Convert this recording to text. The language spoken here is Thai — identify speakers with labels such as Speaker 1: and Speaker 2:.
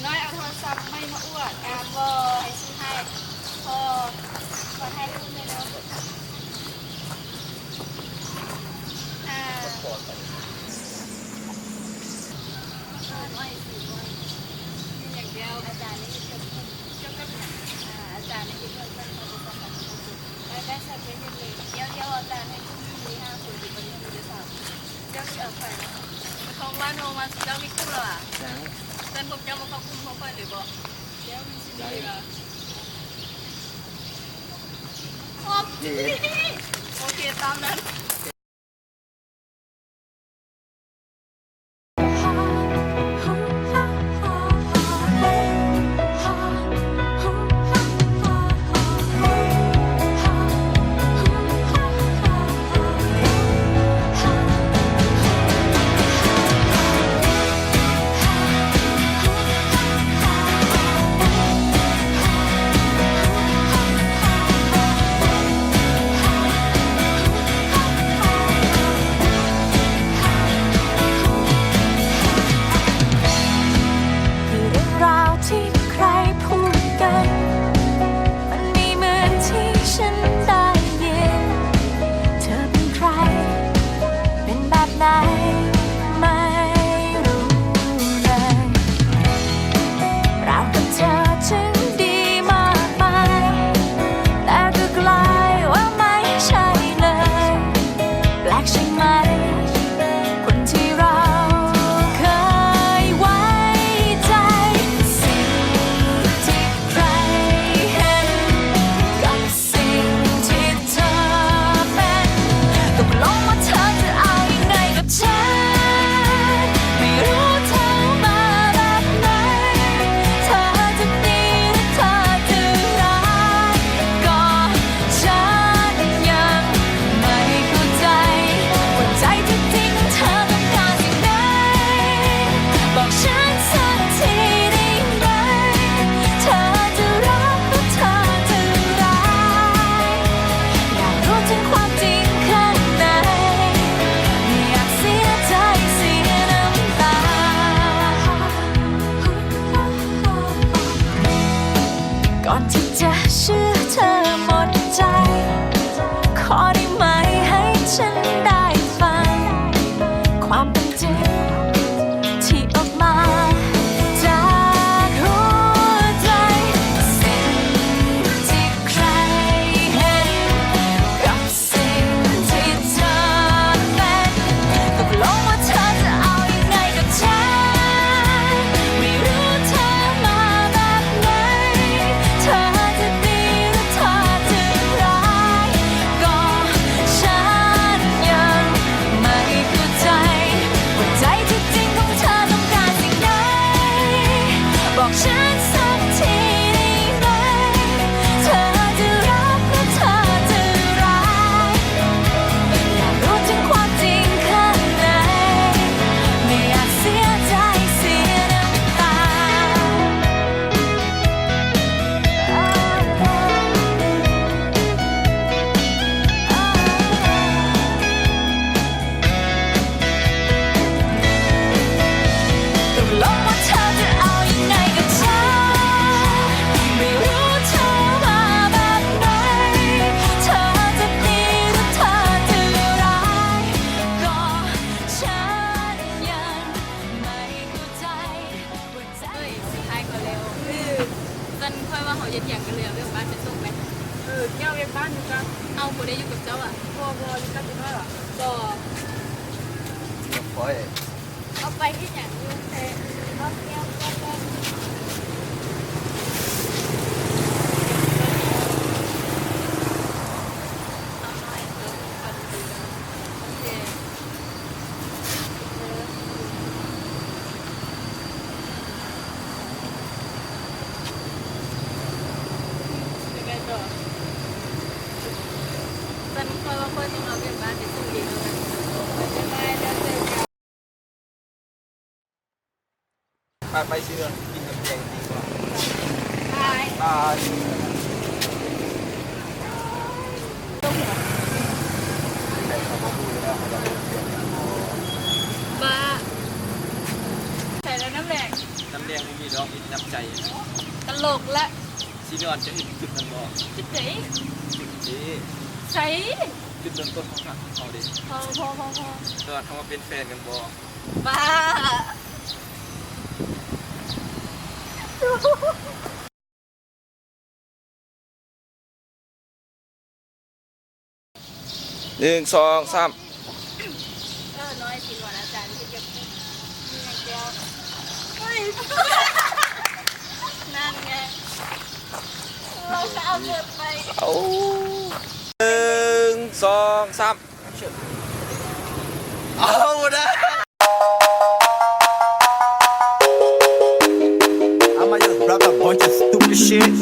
Speaker 1: น้อยเอาโทรศัพท์ไม่มาอวดงามบ่ให้ซื้อให้พอให้ลูกเลยเนาะน้อยสิบ่อย่างเดียวอาจารย์นี่จะเจ้าก็อาจารย์นี่เพิ่นมาจะสอนได้สักเพียงเลยเดี๋ยวอาจารย์ให้คุณมี5คนอยู่บนนี้มันจะสอนเจ้าสิเอาไปของว่าโนมาเจ้ามีคู่หรอเต้นผมจะมาเข้าคุมเขาไปหรือบ่เดี๋ยวมีสิมีละโอเคตามนั้น ได้อยู่กับเจ้าอ่ะพ่ออยู่กับคุณพ่อหรอก็
Speaker 2: ปล่อย
Speaker 1: เอาไปที่อย่างนี้เอาเที่ยวก็ตอนนี้คอยว่าคอยต้องเอาเก็บบ้านในตู้เย็นแล้วจะได้แล้วเจอกัน
Speaker 2: ไปซื้อกินกับแกงดีกว่า
Speaker 1: บาย
Speaker 2: ตาย
Speaker 1: บ้าใส่แล้วน้ำแรง
Speaker 2: น้ำแดงไม่มีดอกมีน้ำใจ
Speaker 1: ตลกละ
Speaker 2: ซีนอนจะเห็นจุดนั้นบ่
Speaker 1: จุดไหน
Speaker 2: จุดนี้
Speaker 1: ใส่
Speaker 2: จุดเริ่มต้นของเขาดิ
Speaker 1: พอ
Speaker 2: ตอนเขามาเป็นแฟนกันบ่
Speaker 1: บ้า
Speaker 2: 1 2 3
Speaker 1: น้อยสิหวานอาจารย์ที่จะพูดมีอย่างเดียวเฮ้ยนั่นไงเราจะเอาเงินไป
Speaker 2: เอา1 2 3เอาได้
Speaker 3: I might just rock a bunch of stupid shit.